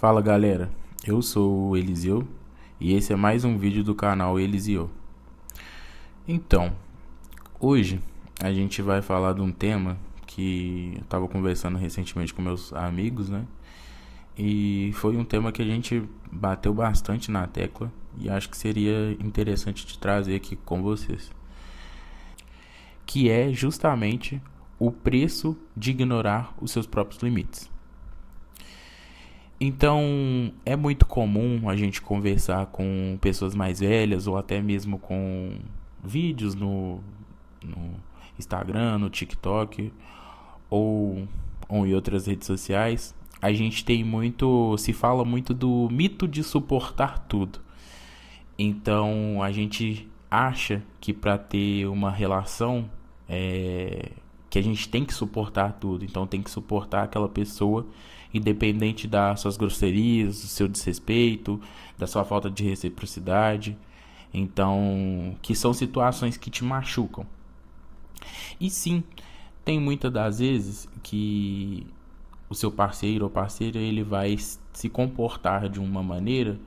Fala galera, eu sou o Eliseu e esse é mais um vídeo do canal Eliseu. Então, hoje a gente vai falar de um tema que eu tava conversando recentemente com meus amigos, né? E foi um tema que a gente bateu bastante na tecla e acho que seria interessante de trazer aqui com vocês. Que é justamente o preço de ignorar os seus próprios limites. Então, é muito comum a gente conversar com pessoas mais velhas ou até mesmo com vídeos no Instagram, no TikTok ou em outras redes sociais. A gente se fala muito do mito de suportar tudo. Então, a gente acha que para ter uma relação que a gente tem que suportar tudo. Então tem que suportar aquela pessoa, independente das suas grosserias, do seu desrespeito, da sua falta de reciprocidade. Então, que são situações que te machucam. E sim, tem muitas das vezes que o seu parceiro ou parceira ele vai se comportar de uma maneira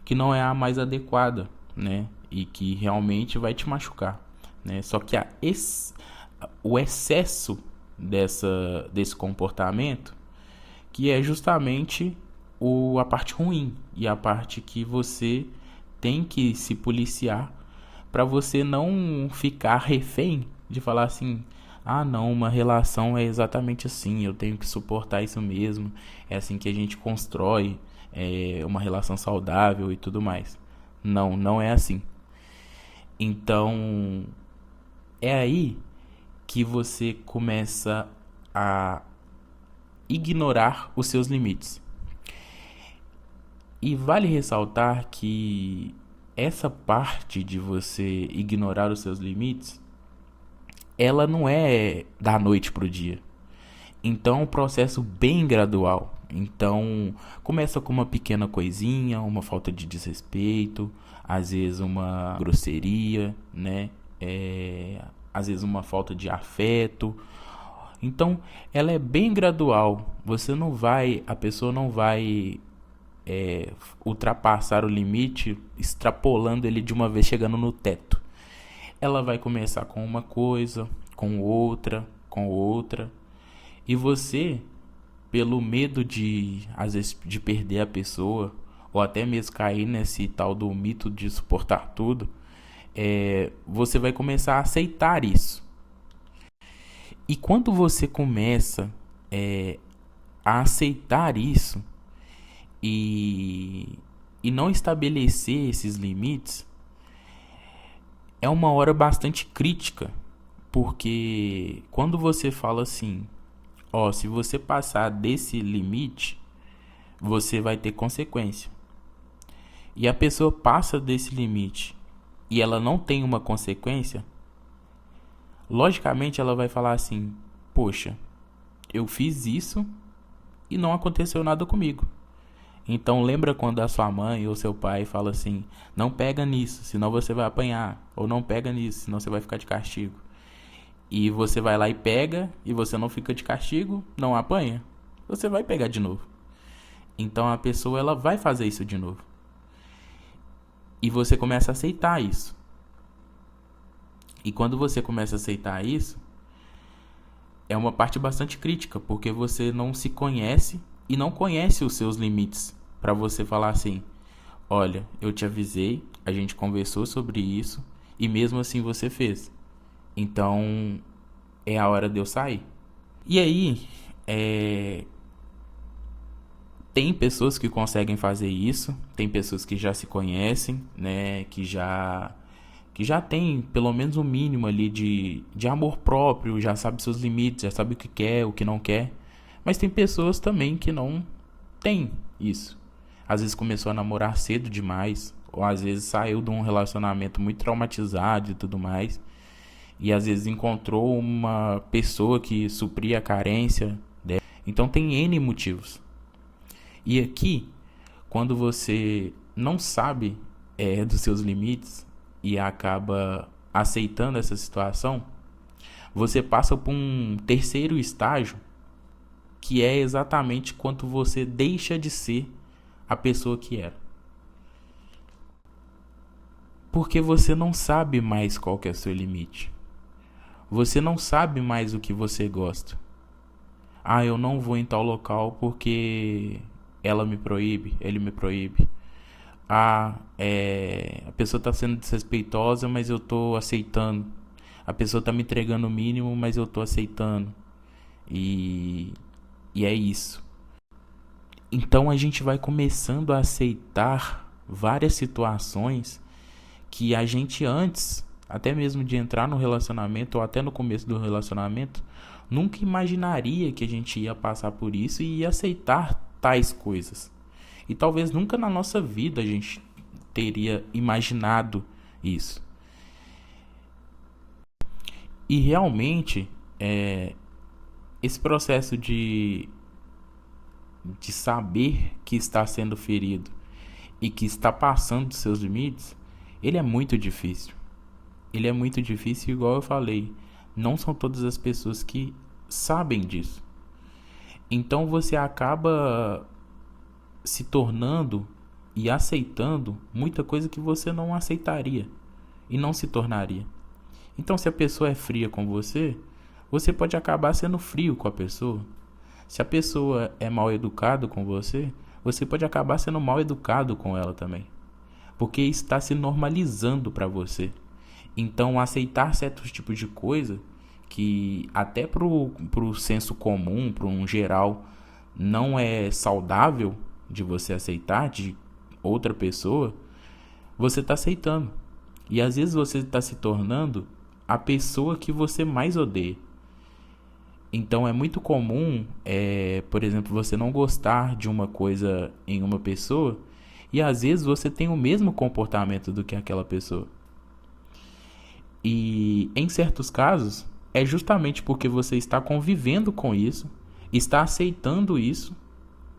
que não é a mais adequada, né? E que realmente vai te machucar, né? Só que o excesso desse comportamento que é justamente a parte ruim e a parte que você tem que se policiar para você não ficar refém de falar assim: ah não, uma relação é exatamente assim, eu tenho que suportar isso mesmo, é assim que a gente constrói uma relação saudável e tudo mais. Não, não é assim. Então é aí que você começa a ignorar os seus limites. E vale ressaltar que essa parte de você ignorar os seus limites, ela não é da noite pro dia. Então é um processo bem gradual. Então começa com uma pequena coisinha, uma falta de desrespeito, às vezes uma grosseria, né? Às vezes uma falta de afeto. Então ela é bem gradual. A pessoa não vai ultrapassar o limite, extrapolando ele de uma vez, chegando no teto. Ela vai começar com uma coisa, com outra, com outra. E você, pelo medo às vezes, de perder a pessoa, ou até mesmo cair nesse tal do mito de suportar tudo, você vai começar a aceitar isso. E quando você começa a aceitar isso e não estabelecer esses limites, é uma hora bastante crítica, porque quando você fala assim: ó, se você passar desse limite, você vai ter consequência. E a pessoa passa desse limite e ela não tem uma consequência, logicamente ela vai falar assim: poxa, eu fiz isso e não aconteceu nada comigo. Então lembra quando a sua mãe ou seu pai fala assim: não pega nisso, senão você vai apanhar. Ou não pega nisso, senão você vai ficar de castigo. E você vai lá e pega, e você não fica de castigo, não apanha, você vai pegar de novo. Então a pessoa ela vai fazer isso de novo. E você começa a aceitar isso. E quando você começa a aceitar isso, é uma parte bastante crítica, porque você não se conhece e não conhece os seus limites para você falar assim: olha, eu te avisei, a gente conversou sobre isso e mesmo assim você fez. Então é a hora de eu sair. E aí, tem pessoas que conseguem fazer isso, tem pessoas que já se conhecem, né, que já tem pelo menos um mínimo ali de amor próprio, já sabe seus limites, já sabe o que quer, o que não quer. Mas tem pessoas também que não tem isso. Às vezes começou a namorar cedo demais, ou às vezes saiu de um relacionamento muito traumatizado e tudo mais, e às vezes encontrou uma pessoa que supria a carência dela. Então tem N motivos. E aqui, quando você não sabe dos seus limites e acaba aceitando essa situação, você passa por um terceiro estágio, que é exatamente quando você deixa de ser a pessoa que era. Porque você não sabe mais qual que é o seu limite. Você não sabe mais o que você gosta. Ah, eu não vou em tal local porque ela me proíbe, ele me proíbe. Ah, a pessoa está sendo desrespeitosa, mas eu tô aceitando. A pessoa está me entregando o mínimo, mas eu tô aceitando. E, e é isso. Então a gente vai começando a aceitar várias situações que a gente antes, até mesmo de entrar no relacionamento ou até no começo do relacionamento, nunca imaginaria que a gente ia passar por isso e ia aceitar tais coisas. E talvez nunca na nossa vida a gente teria imaginado isso. E realmente, esse processo de saber que está sendo ferido e que está passando dos seus limites, ele é muito difícil. Ele é muito difícil, igual eu falei. Não são todas as pessoas que sabem disso. Então você acaba se tornando e aceitando muita coisa que você não aceitaria e não se tornaria. Então, se a pessoa é fria com você, você pode acabar sendo frio com a pessoa. Se a pessoa é mal educada com você, você pode acabar sendo mal educado com ela também. Porque está se normalizando para você. Então, aceitar certos tipos de coisa que até pro senso comum, pro um geral, não é saudável de você aceitar de outra pessoa, você está aceitando. E às vezes você está se tornando a pessoa que você mais odeia. Então é muito comum, por exemplo, você não gostar de uma coisa em uma pessoa e às vezes você tem o mesmo comportamento do que aquela pessoa. E em certos casos, é justamente porque você está convivendo com isso, está aceitando isso,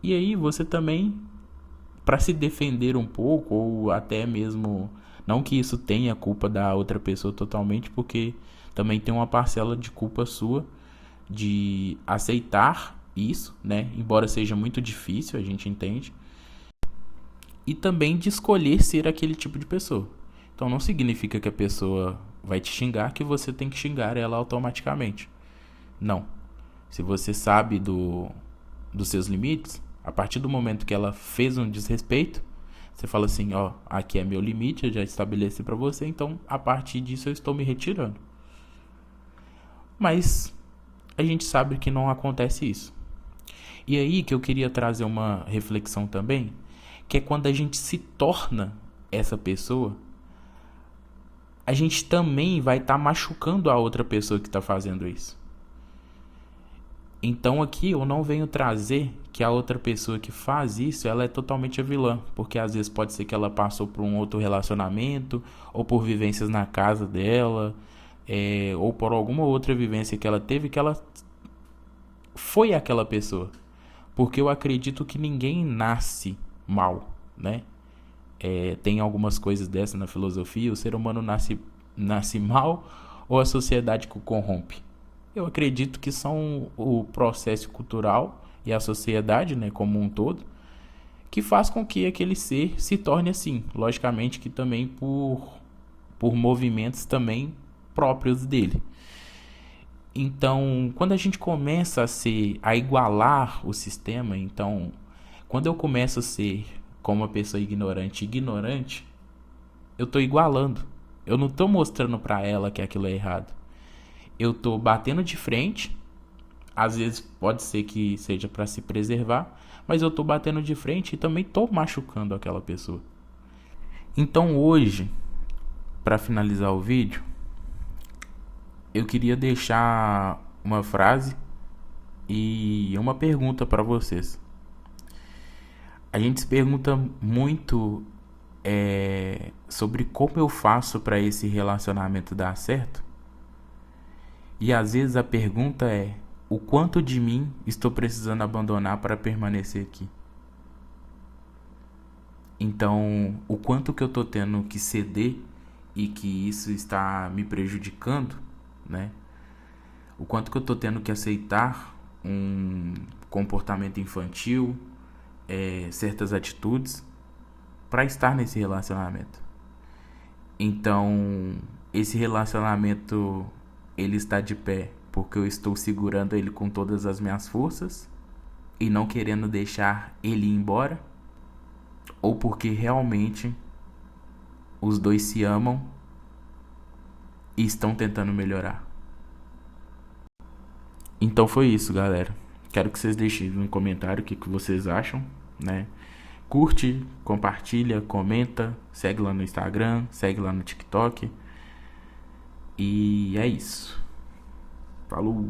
e aí você também, para se defender um pouco, ou até mesmo, não que isso tenha culpa da outra pessoa totalmente, porque também tem uma parcela de culpa sua de aceitar isso, né? Embora seja muito difícil, a gente entende. E também de escolher ser aquele tipo de pessoa. Então não significa que a pessoa vai te xingar que você tem que xingar ela automaticamente. Não. Se você sabe dos seus limites, a partir do momento que ela fez um desrespeito, você fala assim, ó, aqui é meu limite, eu já estabeleci pra você, então a partir disso eu estou me retirando. Mas a gente sabe que não acontece isso. E aí que eu queria trazer uma reflexão também, que é quando a gente se torna essa pessoa, a gente também vai estar machucando a outra pessoa que está fazendo isso. Então aqui eu não venho trazer que a outra pessoa que faz isso, ela é totalmente a vilã, porque às vezes pode ser que ela passou por um outro relacionamento, ou por vivências na casa dela, ou por alguma outra vivência que ela teve, que ela foi aquela pessoa. Porque eu acredito que ninguém nasce mal, né? Tem algumas coisas dessas na filosofia, o ser humano nasce mal ou a sociedade que o corrompe? Eu acredito que são o processo cultural e a sociedade, né, como um todo, que faz com que aquele ser se torne assim. Logicamente que também por movimentos também próprios dele. Então, quando a gente começa a igualar o sistema, então, quando eu começo a ser como uma pessoa ignorante, eu tô igualando. Eu não tô mostrando pra ela que aquilo é errado. Eu tô batendo de frente. Às vezes pode ser que seja pra se preservar, mas eu tô batendo de frente e também tô machucando aquela pessoa. Então hoje, pra finalizar o vídeo, eu queria deixar uma frase e uma pergunta pra vocês. A gente se pergunta muito sobre como eu faço para esse relacionamento dar certo. E às vezes a pergunta é: o quanto de mim estou precisando abandonar para permanecer aqui? Então, o quanto que eu estou tendo que ceder e que isso está me prejudicando, né? O quanto que eu estou tendo que aceitar um comportamento infantil, certas atitudes para estar nesse relacionamento. Então, esse relacionamento ele está de pé porque eu estou segurando ele com todas as minhas forças e não querendo deixar ele ir embora, ou porque realmente os dois se amam e estão tentando melhorar. Então foi isso, galera. Quero que vocês deixem no comentário o que vocês acham, né? Curte, compartilha, comenta, segue lá no Instagram, segue lá no TikTok. E é isso. Falou!